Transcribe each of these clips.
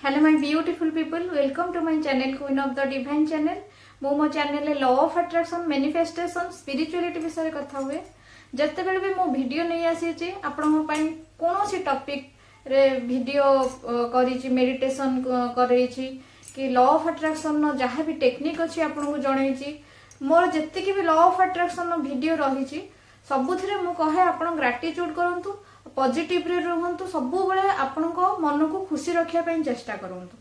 Hello my beautiful people, welcome to my channel Queen of the Divine channel. मो channel law of attraction manifestation spirituality विषय कथा हुए जते बेले भी मो वीडियो नहीं आसी आपण पई कोनोसी टॉपिक रे वीडियो करी मेडिटेशन करी कि लॉ ऑफ अट्रैक्शन जहाँ भी टेक्निक अच्छी आपन को जणैछि मोर जत्ते भी लॉ ऑफ अट्रैक्शन वीडियो रही सबुथिरे मु कहे आपण ग्रेटिट्यूड करंतु पॉजिटिव रे रहंतु सब बेले आपण को मन को खुशी रखिया पई चेष्टा करंतु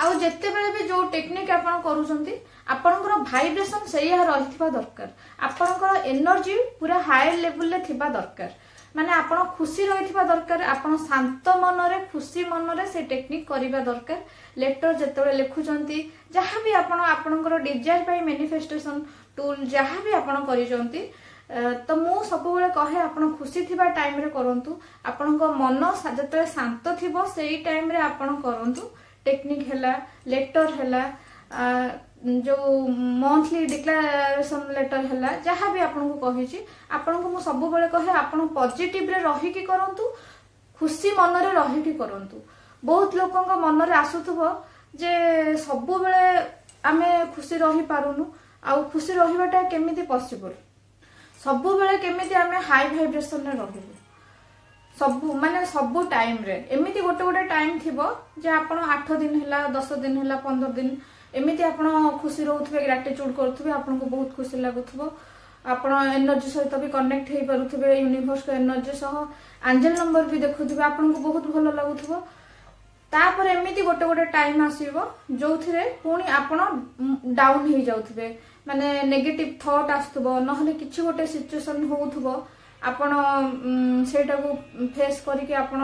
आउ जत्ते बेले भी जो टेक्निक आपण करूछंती आपनकर वाइब्रेशन सैया रहिथिबा दरकार आपनकर एनर्जी पूरा हाई लेवल ले थिबा दरकार माने आपण खुशी रहिथिबा दरकार आपण शांत मन रे खुशी मन रे से टेक्निक करिबा दरकार लेटर जत्ते लिखुचंती जहाँ भी आपण आपनकर डिजायर पई मैनिफेस्टेशन टूल जहाँ भी आपण करिचंती तो मु सब बेले कहे आपण खुशी थिबा टाइम रे करंतु आपनकर मन जत्ते शांत थिबो सेही टाइम रे आपण करंतु टेक्निक हैला लेटर हैला जो मंथली डिक्लेरेशन लेटर हैला जहाँ भी आपन को कहि आपन को मु सब बेले कहे आपन पॉजिटिव रे रही की करंतु खुशी मन रे रही की करंतु बहुत लोकन को मन रे आसुथबो जे सब बेले आमे खुशी रही पारुनु आ खुशी रहिबाटा केमिति पॉसिबल सब बेले केमिति आमे हाई वाइब्रेशन रे रहिबो सब माने सब टाइम रे एमिति गोटे गोटे टाइम थिबो जे आपण 8 दिन हैला 10 दिन हैला 15 दिन एमिति आपण खुशी रहउथबे ग्रेटिट्यूड करथबे आपण को बहुत खुशी लागुथबो आपण एनर्जी सहित भी कनेक्ट हे परुथबे यूनिवर्स को एनर्जी सह एंजल नंबर भी देखुथबे आपण को बहुत भलो लागुथबो तापर एमिति गोटे गोटे टाइम आसीबो जोथिरे पुनी आपण डाउन हे जाउथबे माने नेगेटिव थॉट आस्तबो नहले किछि गोटे सिचुएशन होउथबो आपण सेटा को फेस करके आपण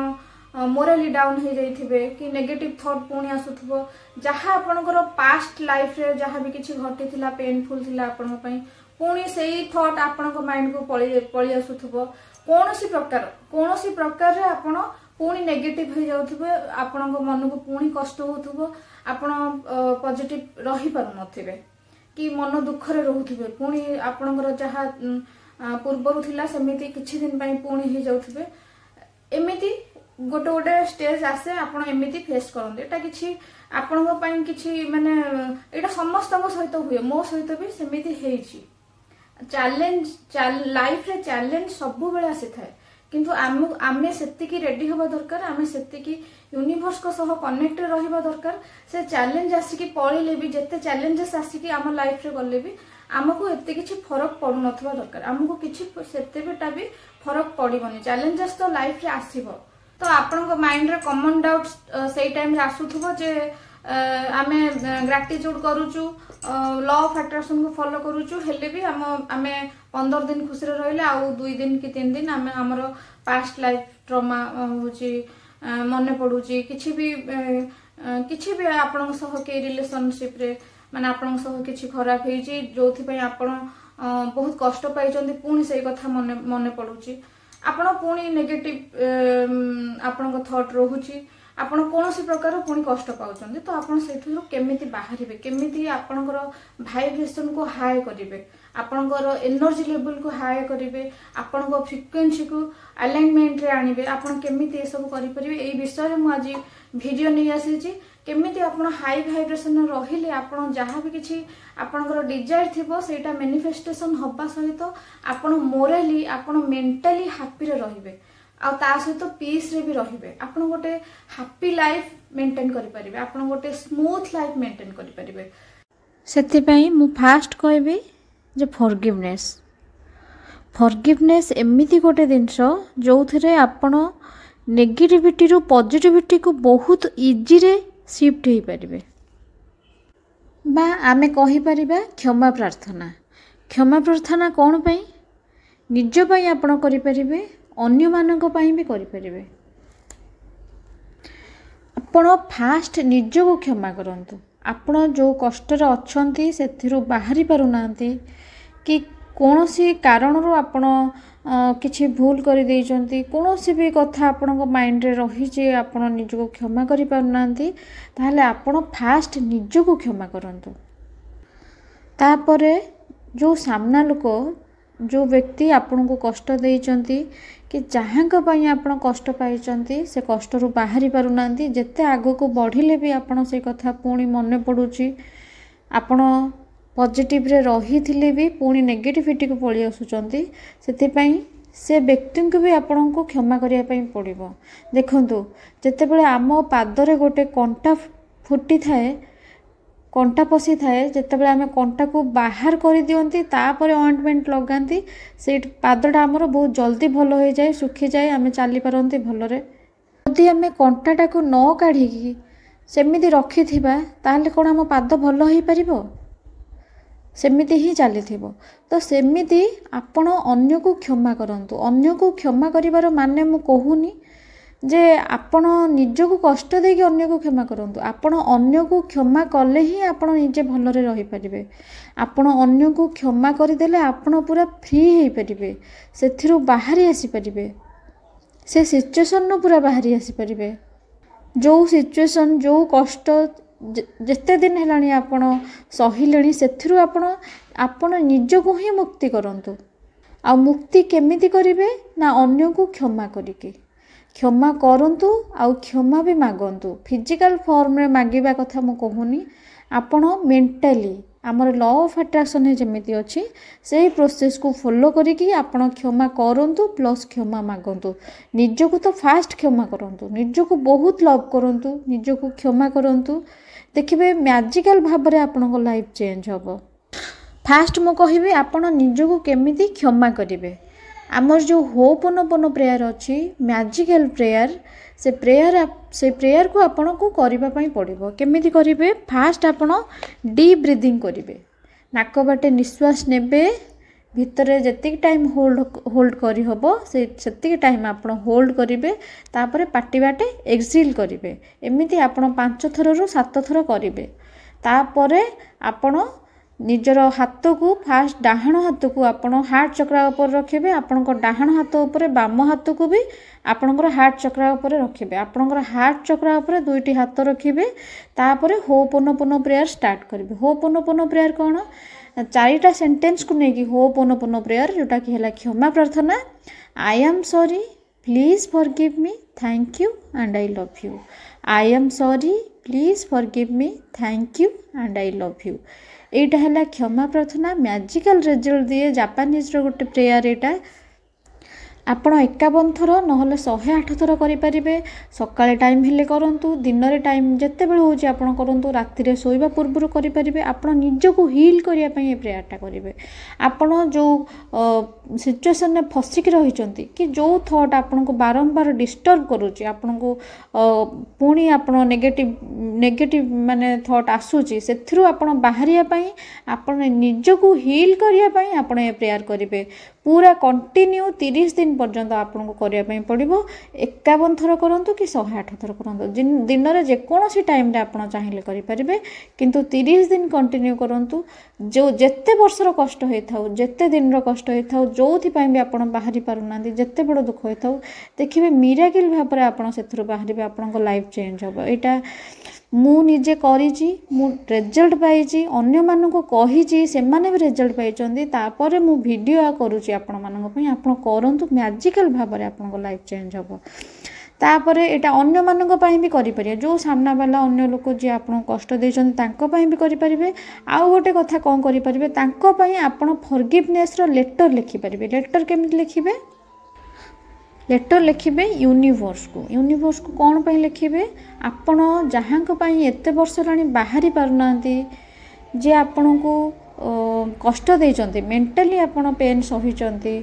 मोरली डाउन हो जाइथिबे कि नेगेटिव थॉट पुणी आसुथबो जहाँ आपनकर पास्ट लाइफ रे जहाँ भी किछि घटिथिला पेनफुल थिला आपण पई पुणी सेही थॉट आपनक माइंड को पळी आसुथबो कोनोसी प्रकार रे आपण पुणी नेगेटिव हो जाउथबे आपनक मन को पुणी कष्ट होथबो आपण पॉजिटिव रही पारु नथिबे कि मन दुख रे रहउथिबे पुणी आपनकर जहाँ पूर्वर थिला सेमिति किछि दिन पई पुणी हो जाउथबे एमिति गोटे गोटे स्टेज आसे आपण एमिति फेस करंदे एटा किछि आपन पई किछि माने एटा समस्त सहित हुए मो सहित भी सेमिति हेछि चैलेंज लाइफ रे चैलेंज सब बेले आसी थाए किंतु आमे सेतिकी रेडी होबा दरकार आमे सेतिकी यूनिवर्स को सह कनेक्ट रहिबा दरकार से चैलेंज आसी कि पळिले भी जत्ते चैलेंजेस आसी कि हम लाइफ रे गले भी आमको एते किछि फरक पडु नथबा दरकार आमको किछि सेते बेटा भी फरक पडिबनी चैलेंजेस तो लाइफ रे आसीबो तो आपन को माइंड रे कॉमन डाउट्स सेही टाइम रे आसुथबो जे आमे ग्रेटिट्यूड करूचु लॉ ऑफ अट्रैक्शन को फॉलो करूचु हेले भी आमे 15 दिन खुशी रे रहिले आ 2 दिन कि 3 दिन आमे हमर पास्ट लाइफ ट्रॉमा होची मने पडुची किछि भी आपन सह के रिलेशनशिप रे माने आपन सह किछि खराब हेची जोथि पई आपन बहुत कष्ट पाइचंती पुणी सेही कथा मने पडुची आपण पुणी नेगेटिव आपण को थॉट रहूची आपण कोनोसी प्रकार पुणी कष्ट पाउचंती तो आपण सेथु केमिति बाहरिबे केमिति आपनकर वाइब्रेशन को हाई करिवे आपनकर एनर्जी लेवल को हाई करिवे आपनकर फ्रीक्वेंसी को अलाइनमेंट रे आनिबे आपण केमिति ए सब करि परिबे एई विषय रे मु आज वीडियो नै आसीची केमिति आपण हाई वाइब्रेशन रहिले आपण जहाँ भी किछि आपनकर डिजायर थिबो सेटा मैनिफेस्टेशन होबा सहित आपण मोरली आपण मेंटली हैप्पी रे रहिबे आ ता सहित पीस रे भी रहिबे आपण गोटे हैप्पी लाइफ मेंटेन करि परिबे आपण गोटे स्मूथ लाइफ मेंटेन करि परिबे सेति पई मु फास्ट कहबे जे फॉरगिवनेस एमिति गोटे दिनस जोथरे आपण नेगेटिविटी रो पॉजिटिविटी को बहुत इजी रे शिफ्ट हो पारे बा आमे कहि परिबा क्षमा प्रार्थना कौन पाई निज पाई आपण करि परिबे अन्य मानक पाई भी करि परिबे आपण फास्ट निज को क्षमा करंतु आपण जो कष्ट रे अछंती सेथिरु बाहरी पारु नांती कि कोनोसी कारण रो आपण किछि भूल करि देइचंती कोनोसी भी कथा आपन को माइंड रे रही जे आपण निज को क्षमा करि पारनांती ताहले आपण फास्ट निज को क्षमा करंतु तापरे जो सामना लोक जो व्यक्ति आपण को कष्ट देइचंती कि जहाँ पाई आपण कष्ट पाइचंती से कष्ट रू बाहरी पारुना जेते आग को बढ़िले भी आपण से कथा पुणी मन पड़ुची आपण पॉजिटिव रे रही थिले भी पुणी नेगेटिविटी को पळी आसुचंती सेथिपई से व्यक्ति को भी आपण को क्षमा करिया पई पड़िबो। देखंतु जेते बेले आम पादरे गोटे कंटा फुटी थाए कंटा पशी थाए जितेबाला आम कंटा को बाहर कर दियंती तापर ऑइंटमेंट लगाती से पादटा आमर बहुत जल्दी भल हो जाए सुखी जाए आम चली पारती भलरे। यदि आम कंटाटा को न काढ़ी सेमिति रखि ताहले कौन आम पाद भल हो पारिबो सेमिति ही चली तो सेमिति आपण अन्य को क्षमा करंतु। अन्य को क्षमा करिवार माने मु कहूनी जे आपण निज को कष्ट देके अन्य को क्षमा करंतु। आपण अन्य को क्षमा कले ही आपण निजे भलरे रही परिबे। आपण अन्य को क्षमा करदेले आपण पूरा फ्री हो पारिबे सेथिरु बाहरी आसी परिबे से सिचुएशन नु पूरा बाहरी आसी परिबे। जो सिचुएशन जो कष्ट जेते दिन हेलानी आपण सहिलेनी सेथिरु आपण निज को ही मुक्ति करंतु। आ मुक्ति केमिति करिवे ना अन्य को क्षमा करिके क्षमा करंतु आउ क्षमा भी मागंतु। फिजिकल फॉर्म रे मागिबा कथा मु कहूनी आपण मेंटली आमर लॉ ऑफ अट्रैक्शन जमिति अच्छी से प्रोसेस को फॉलो करिकी आपण क्षमा करंतु प्लस क्षमा मागंतु। निज को तो फास्ट क्षमा करंतु निज को बहुत लव करंतु निज को क्षमा करंतु देखिबे मैजिकल भाव रे आपण को लाइफ चेंज होबो। फास्ट मु कहिबे आपण निज को केमिति क्षमा करिवे। आमर जो होपोनोपोनो प्रेयर अच्छी मैजिकल प्रेयर से प्रेयर को आपण को करबा पई पड़िबो। केमिति करिवे फास्ट आपण डीप ब्रीदिंग करिवे नाक बाटे निश्वास नेबे भितरे जति टाइम होल्ड करी हबो से टाइम आपण होल्ड करिवे तापरे पाटी बाटे एक्सहेल करिवे। एमिति आपण 5 थर रु 7 थर करिवे। तापरे आपण निजर हाथ को फास्ट डाहाण हाथ को आपण हार्ट चक्र ऊपर रखिबे। आपणकर डाहाण हाथ ऊपर बाम हाथ को भी आपणकर हार्ट चक्र ऊपर रखिबे। आपणकर हार्ट चक्र ऊपर दुईटी हाथ रखिबे। तापरे होपोनोपोनो प्रेयर स्टार्ट करिवे। होपोनोपोनो प्रेयर कोन 4टा सेंटेंस को नेकी होपोनोपोनो प्रेयर जोटा कि हला क्षमा प्रार्थना I am sorry please forgive me thank you and I love you. I am sorry please forgive me thank you and I love you. एटा है क्षमा प्रार्थना मैजिकल रिजल्ट दिए जापानीज रो गोटे प्रेयर एटा आपण 51 थर नहले 108 थर करें। सकाळे टाइम हेले करंतु दिन रे टाइम जिते बेले हो आपण करंतु राति रे सोइबा पूर्व करें। आपण निज को हील करिया पई ए प्रेयरटा करेंगे। आपण जो सिचुएशन में फसिक रही कि जो थॉट आपण को बारंबार डिस्टर्ब करूची आपण को पुणी आपण नेगेटिव माने थॉट आसूची सेथिरु आपण बाहरिया पई आपण निज को हील करिया पई आपण ए प्रेयर करेंगे। पूरा कंटिन्यू 30 दिन पर्यंत आपन को करिया पई पड़िबो। 51 थर करंतु कि 108 थर करंतु दिन रे जे कोनोसी टाइम रे आपन चाहिए करि परिबे किंतु 30 दिन कंटिन्यू करंतु। जो जेते वर्षर कष्ट होई थाउ जेते दिन रो कष्ट होई थाउ जोथि पई भी आपन बाहरी पारुनांती जेते बड़ दुख होई थाउ देखिबे मिराकिल भाबरे आपन सेथुर बाहरिबे आपन को लाइफ चेंज होबो। एटा मु निजे करिची मु रिजल्ट पाइची अन्य मानन को कहिची से माने भी रिजल्ट पाइचंदी तापरे मु वीडियो करूची आपण मानन पई आपण करंतु मैजिकल भाबरे आपण को लाइफ चेंज होबो। तापरे एटा अन्य मानन पई भी करि परिया जो सामना वाला अन्य लोक जे आपण कष्ट देइचंदी तांको पई भी करि परिबे। आ गोटे कथा कोन करि परिबे तांको पई आपण फॉरगिवनेस रो लेटर लिखि परिबे। लेटर केमिति लिखिबे लेटर लिखिबे यूनिवर्स को कौन पे लिखिबे आपण जहाँ एते वर्ष लानी बाहरी पारुनांती जे आपण को कष्ट देइचंती मेंटली आपण पेन सहिचंती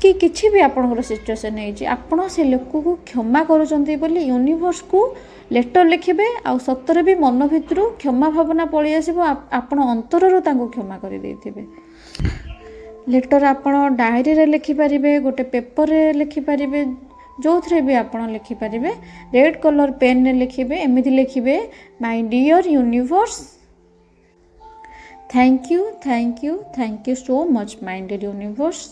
कि किछि भी आपणकर सिचुएशन है आपण से लोक को क्षमा करूचंती बोली यूनिवर्स को लेटर लिखिबे। आ सतरे भी मन भितरु क्षमा भावना पळी आसीबो आपण अंतररु तांको क्षमा करि देथिबे। लेटर आपण डायरी रे लिखि परिबे गोटे पेपर रे लिखि परिबे जो थरे भी आपण लिखि परिबे। रेड कलर पेन रे लिखिबे एमिति लिखिबे my dear universe thank you so much my dear universe.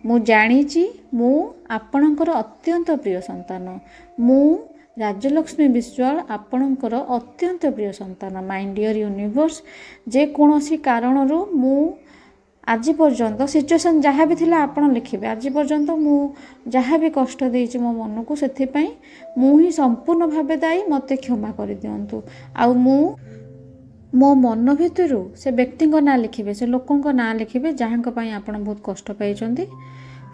मु जानिची मु आपणकर अत्यंत प्रिय संतान मु राजलक्ष्मी विश्वाल आपणकर अत्यंत प्रिय संतान माय डियर यूनिवर्स। जे कोनोसी कारणरू मु आज पर्यंत सिचुएशन जहाँ भी थिला आपण लिखिबे आज पर्यंत मु जहाँ भी कष्ट देइछि मो मन को सेथिपाई मु ही संपूर्ण भावे दायी मते क्षमा कर दियंतु आ मो मन भितर से व्यक्ति ना लिखिबे से लोकों ना लिखिबे जहाँ आपण बहुत कष्ट पाइछंती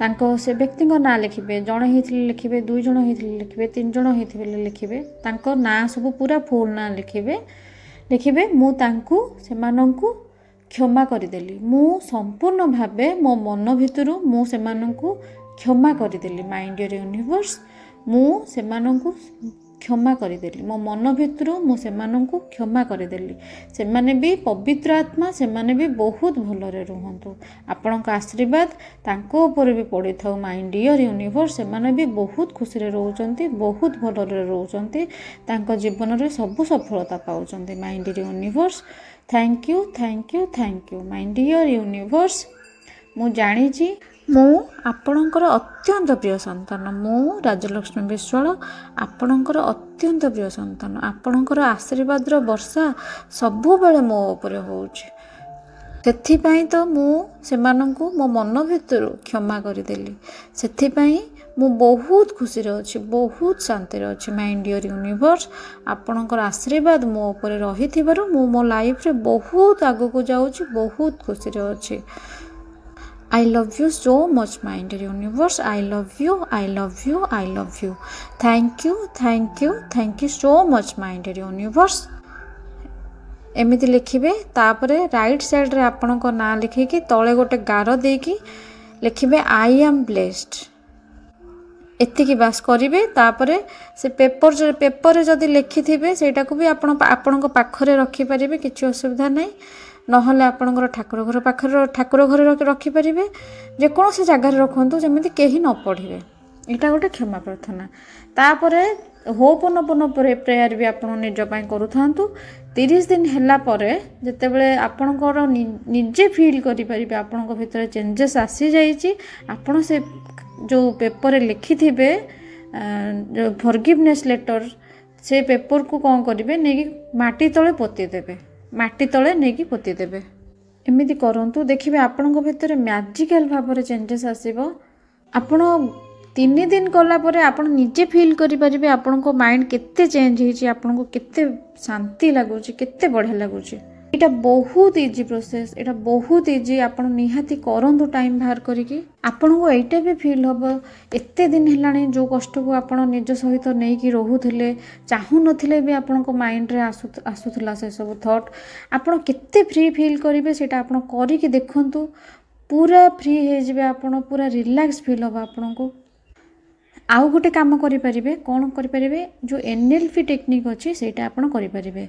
तांको से व्यक्ति ना लिखिबे जणे हिथिले लिखिबे 2 जण हिथिले लिखिबे 3 जण हिथिले लिखिबे तांको ना सब पूरा फुल ना लिखिबे मु तांको सेमानंकु क्षमा करदेली मु संपूर्ण भावे मो मन भितर मु सेमानंकु क्षमा करदेली माइंड योर यूनिवर्स मु सेमानंकु क्षमा करदेली मो मन भितर मु सेमानंकु क्षमा करदेली से माने भी पवित्र आत्मा से माने भी बहुत भलरे रुहंतु आपनका आशीर्वाद तांको ऊपर भी पड़ी थाउ माइंड योर यूनिवर्स से माने भी बहुत खुशी रे रहउचंती बहुत भलरे रहउचंती तांको जीवन रे सब सफलता पाउचंती mind your universe thank you thank you thank you mind your universe मु जानी मु आपणकर अत्यंत प्रिय संतान मु राजलक्ष्मी विश्वाल आपणकर अत्यंत प्रिय संतान आपणकर आशीर्वाद वर्षा सबु बेले मो ऊपर होउछि सेथिपाई तो मु सेमानंकु मो मन भितर क्षमा करदेली सेथिपाई मु बहुत खुशी रे अछि बहुत शांति रे अछि माइंड योर यूनिवर्स आपणकर आशीर्वाद मो ऊपर रही थिबारु मु मो लाइफ रे बहुत आगु को जाउछि बहुत खुशी रे अछि I love you so much mind universe I love you I love you I love you thank you so much mind universe एमिति लिखिबे तापरे राइट साइड रे आपन को ना लिखि कि तळे गोटे गारो दे कि लिखिबे आई एम ब्लेस्ड एतिकी बास करिवे तापरे से पेपर जदि लिखि थिबे सेटा को भी आपन को पाखरे रखि परिबे किछि असुविधा नै नहले आपणकर ठाकुर घर पाखर ठाकुर घर रखिपारे जेकोसी जगार रखु जमी कहीं न पढ़े यहाँ गोटे क्षमा प्रार्थना तापर होपनपन प्रेयर भी आप निजपाई करूँ 30 दिन है जितेबले आपणकर निजे फिल करें आपण भीतर चेंजेस आसी जाइए आपण से जो पेपर लिखि थे फॉरगिवनेस लेटर से पेपर को कौन करेंगे नहीं माटी तले पोती देवे माटी तले नहीं पोती देवे एमती करंतु देखिए आपण भीतर मैजिकल भाव में चेंजेस आसीबो आपण 3 दिन कला परे आपण निजे फील करि परिबे आपण को माइंड केते चेंज होईची आपण को केते शांति लागुची केते बढ़िया लागुची एटा बहुत इजी प्रोसेस एटा बहुत इजी आपण निहाती करंतु टाइम बाहर करिकी आपण को एटा भी फील होबो एते दिन हेलाणी जो कष्ट को आपण निज सहित नै कि रहउथिले चाहू नथिले भी आपण को माइंड रे आसुथला से सब थॉट आपण केते फ्री फील करिवे सेटा आपण करिकी देखंतु पूरा फ्री हे जिवे आपण पूरा रिलैक्स फील होबा आपण को आउ गोटे काम करें कौन करें जो एनएलपी टेक्निक अच्छी सेटा आपन करें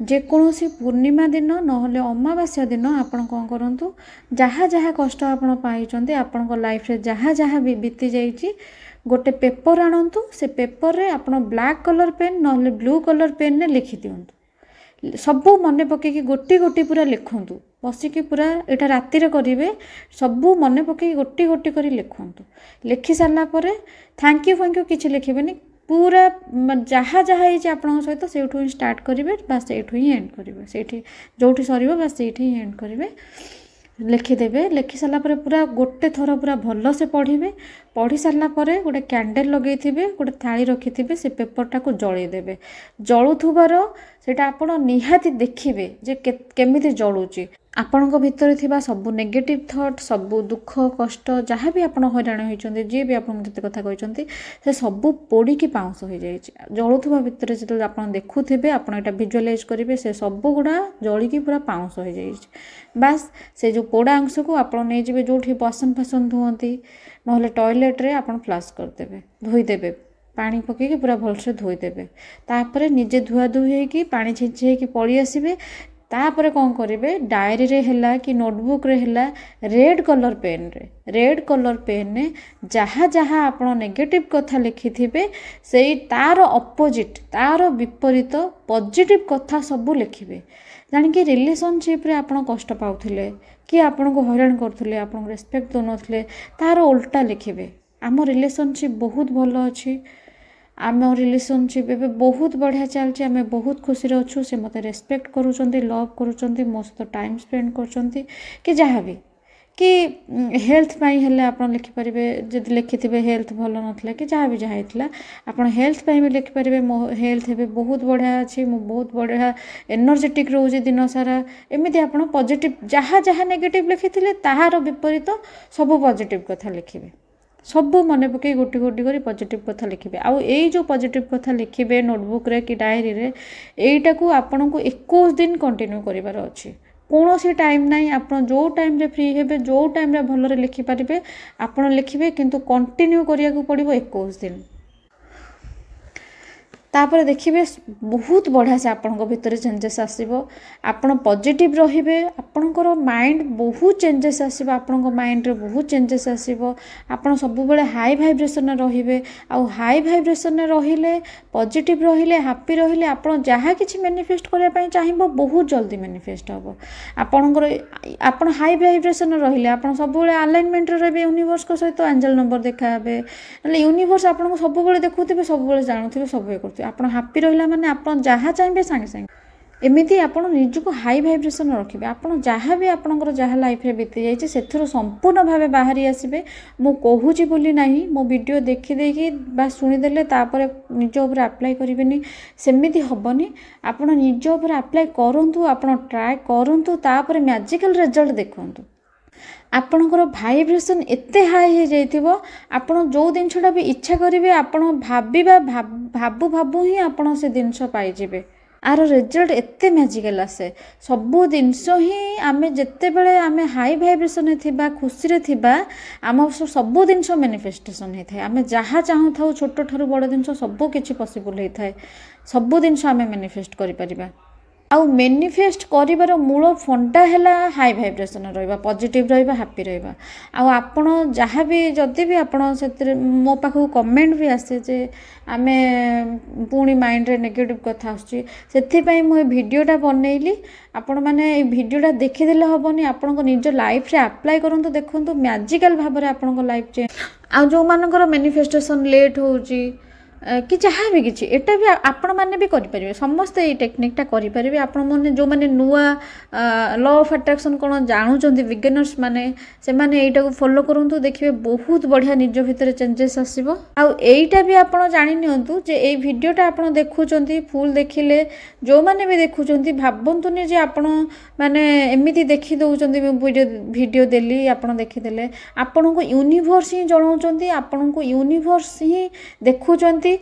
जेकोसी पूर्णिमा दिन नहले अमावास्या दिन आपन कौन करूँ जहाँ जहाँ कष्ट आपन पाइछन्ते आपन को लाइफ रे जहाँ जहाँ भी बीती जाइए गोटे पेपर आणतु से पेपर रे आपन ब्लैक कलर पेन नहले ब्लू कलर पेन ने लिखि दियंतु सबू मन पकईकि गोटी गोटी पूरा लिखंतु बसिकी पूरा यहाँ राति करेंगे सबू मन पकई गोटी गोटी कर लिखंतु लिखि सारा पर थैंक यू किसी लिखे पूरा जहाँ जहाँ हो आप सहित से ही स्टार्ट करेंगे बास से ही एंड करेंगे से जो सर बास से ही एंड करेंगे लिखिदेवे लिखि सारा पूरा गोटे थर पूरा भल से पढ़े पढ़ी सारा गोटे कैंडल लगे थे गोटे थाली रखि थे से पेपरटा को जलईदेवे जलुथुबार सेटा आपण निहाती देखिए जे केमिति जलुची आपण भितर थिबा सब नेगेटिव थॉट सब दुख कष्ट जहाँ भी आप हैरान होती जी भी आप कथा कहते से सब पोड़ी की पाउंस हो जाए जलुवा भितर जो आप देखुवे आप भिजुअलाइज करेंगे से सब गुड़ा जलिकी पूरा पाउंस हो जाए बास से जो पोड़ा अंश को आप नहीं जो बासन फासन धुअती ना टॉयलेट आप फ्लाश करदे धोईदेवे पानी पकईकि पूरा भलसे धोईदेवे तापर निजे धुआ धुई होगी पानी छिंची होगी पलि आसबे तापर कौन करेंगे डायरी रे हैला कि नोटबुक रे हैला रेड कलर पेन ने जहाँ जहाँ आप नेगेटिव कथा लिखि थे से तार अपोजिट तार विपरीत पॉजिटिव कथा सबू लिखिबे जानिक रिलेशनशिप रे आप कष्ट पाउथिले कि आपन को हैरान करथुले आपन रेस्पेक्ट दोनथले तार उल्टा लिखिबे आम रिलेशनशिप बहुत भल अच्छी आम रिलेशनशिप एवं बहुत बढ़िया चलती आम बहुत खुशी अच्छु से मत रेस्पेक्ट करूँ लव करूँ मो सहित टाइम स्पेंड कर जहाँ भी कि हेल्थ पाई हेले आपण लिखि परिबे जदि लिखिथिबे हेल्थ भल नथला कि जहाँ भी जहाँ हेतला आपण हेल्थ पाई भी लिखि परिबे मो हेल्थ हेबे बहुत बढ़िया अछि मो बहुत बढ़िया एनर्जेटिक रहउजे दिन सारा एमिति आपण पॉजिटिव जहाँ जहाँ नेगेटिव लिखिथिले ताहार विपरीत सब पॉजिटिव कथा लिखिबे सब मन पकई गोटी गोटी करी पॉजिटिव कथा लिखिबे आउ एई जो पॉजिटिव कथा लिखिबे नोटबुक रे कि डायरी रे एईटा को आपण को 21 दिन कंटिन्यू करिवार अछि कौन सी टाइम ना आप जो टाइम रे फ्री हेबे जो टाइम रे भल रे लिखि पारिबे आपण लिखिबे किंतु कंटिन्यू करिया को पड़िबो 21 दिन तापर देखिए बहुत बढ़िया से आपण भितर चेंजेस आसो आपण पॉजिटिव रहिबे आपणकर माइंड बहुत चेंजेस आसो आपण माइंड रे बहुत चेंजेस आसो आपण सब बेले हाई वाइब्रेशन रहिबे आ हाई वाइब्रेशन रहिले पॉजिटिव रहिले हैप्पी रहिले आपण जहाँ किछि मैनिफेस्ट करबा पई चाहिबो बहुत जल्दी मैनिफेस्ट हबो आपणकर आपण हाई वाइब्रेशन रहिले आपण सब बेले अलाइनमेंट रे रहबे यूनिवर्स को सहित एंजल नंबर देखाबे नले यूनिवर्स आपण सब बेले देखुथिबे सब बेले जानुथिबे सब करथिबे आपण हैप्पी रहिला माने आपण जहाँ चाहिए सांगे सांगे एमिति आपण निजको हाई वाइब्रेशन रखिबे आपण जहाँ भी आपणकर जहाँ लाइफ रे बीती जाइए से संपूर्ण भाव बाहरी आसबे मु कहूची बोली नाही मो वीडियो देखि देकी बा सुनी देले तापर निज ऊपर अप्लाई करिवेनी सेमिति हबनी आपण निज ऊपर अप्लाई करंतु आपण ट्राई करंतु तापर मैजिकल रिजल्ट देखंतु आपणकर वाइब्रेशन एते हाई हो जाइथिबो आपण जो जिनसटा भी इच्छा करिवे आपण भाबिबा भाबु भाबु ही आपण से जिनस पाई जिवे आर रिजल्ट एते मैजिकल आसे सबु जिनस ही आमे जत्ते बेले आमे हाई वाइब्रेशन थिबा खुशी रे थिबा आम सबु जिनस मैनिफेस्टेशन हे थाए आमे जहाँ चाहू थाउ छोट ठारू बड़ जिनस सबु किछि पॉसिबल हे थाए सबु जिनस आमे मैनिफेस्ट करि परिबा आउ मैनिफेस्ट करिवार मूल फंडा हैला हाई वाइब्रेशन रहिबा पॉजिटिव रहिबा हैप्पी रहिबा आउ आपण जहाँ भी जदि भी आपण से मो पाखु कमेंट भी आसे जे आमे पुणी माइंड रे नेगेटिव कथा आछि सेथि पई मो वीडियोटा बनैली आपण माने ए वीडियोटा देखि देले हबनी आपण निज लाइफ रे अप्लाई करंतु देखंतु मैजिकल भाव रे आपण लाइफ चेंज आ जो मानकर मैनिफेस्टेशन लेट होउची कि जहाँ भी किसी एटा भी आपण माने भी करि परिबे समस्त ए टेक्निकटा करि परिबे आपण माने जो माने नुआ लॉ ऑफ अट्रैक्शन कोन जानु चंदी बिगिनर्स माने से माने एटा को फॉलो करंतु देखिबे बहुत बढ़िया निज भितर चेंजेस आसीबो आ एटा भी आपण जानि नियंतु जे ए वीडियोटा आपण देखु चंदी फुल देखिले जो माने भी देखु चंदी भाबंतु ने जे आपण माने एमिति देखि दउ चंदी वीडियो देली आपण देखि देले आपण को यूनिवर्स ही जणाउ चंदी आपण को यूनिवर्स ही देखु चंदी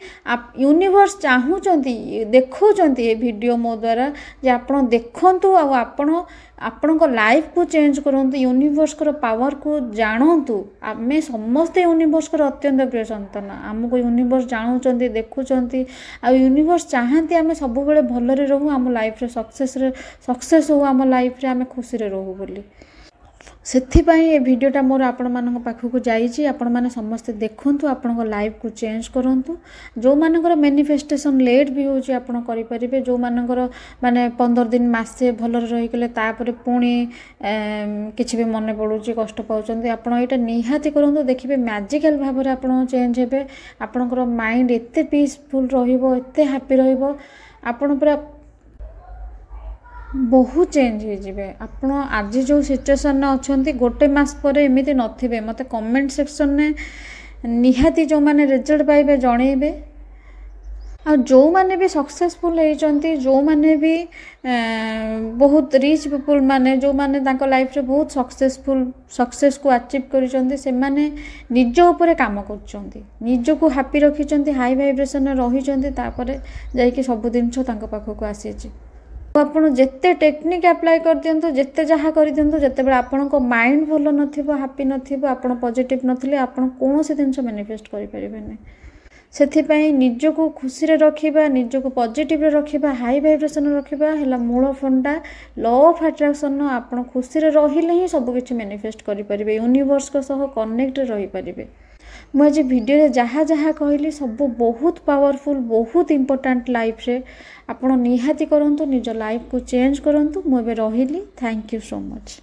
यूनिवर्स चाहूँगी देखुंट ये वीडियो मो द्वारा जे आपण देखंतु आपण लाइफ को चेंज करंतु यूनिवर्स को पावर को जानतु आमे समस्त यूनिवर्स को अत्यंत प्रिय संतान आमको यूनिवर्स जानूँ देखुंट आ यूनिवर्स चाहती आमे सब बेले भलरे रहू आम लाइफ रे सक्सेस हो आम लाइफ रे आमे खुशी रे रहू बोली सेथिपाई ए वीडियोटा मोर आपण मानक पाखक जाइछि आपण माने समस्त देखंतु आपण लाइफ को चेंज करंतु जो मानकर मैनिफेस्टेशन लेट भी होछि आपण करि परिबे जो मानकर माने 15 दिन मासे भलर रहि गेले तापर पुणी किछि भी मने पडुछि कष्ट पाउछन्ती आपण एटा निहाती करंतु देखिबे मैजिकल भाव रे आपण चेंज हेबे आपणकर माइंड एते पीसफुल रहिबो एते हैप्पी रहिबो आपण पूरा बहुत चेंज हो जाए आपण आज जो सिचुएसन अच्छा गोटे मस पर एमती नथिबे मते कमेंट सेक्शन में निहाती जो माने रिजल्ट पाइबे जणेबे आ जो माने भी सक्सेसफुल होइचंती जो माने भी बहुत रिच पीपल माने जो माने तांको लाइफ रे बहुत सक्सेस को अचीव करिचंती से माने निज ऊपर काम करचंती निज को हैप्पी रखिचंती हाई वाइब्रेशन रहिचंती तापर जाई कि सब दिनछ तांको पाखो को आसीची आपण जेते टेक्निक अप्लाई कर दियंतु जेते जहाँ कर दियंतु जेते बेला आपण को माइंड भलो नथिबो हैप्पी नथिबो आपण पॉजिटिव नथिले आपण कोनोसी जिंस मैनिफेस्ट करि परिबेने सेथिपाई निज को खुशी रे रखिबा निज को पॉजिटिव रे रखिबा हाई वाइब्रेशन रखिबा हैला मूल फंडा लॉ ऑफ अट्रैक्शन आपण खुशी रे रहिले ही सब किछ मैनिफेस्ट करि परिबे यूनिवर्स को सह कनेक्ट रहि परिबे मुझे वीडियो रे जहाँ जहाँ कहली सब बहुत पावरफुल बहुत इंपोर्टेंट लाइफ रे आपण निहाती करंतु निज लाइफ को चेंज करंतु मु एबे रहिली थैंक यू सो मच।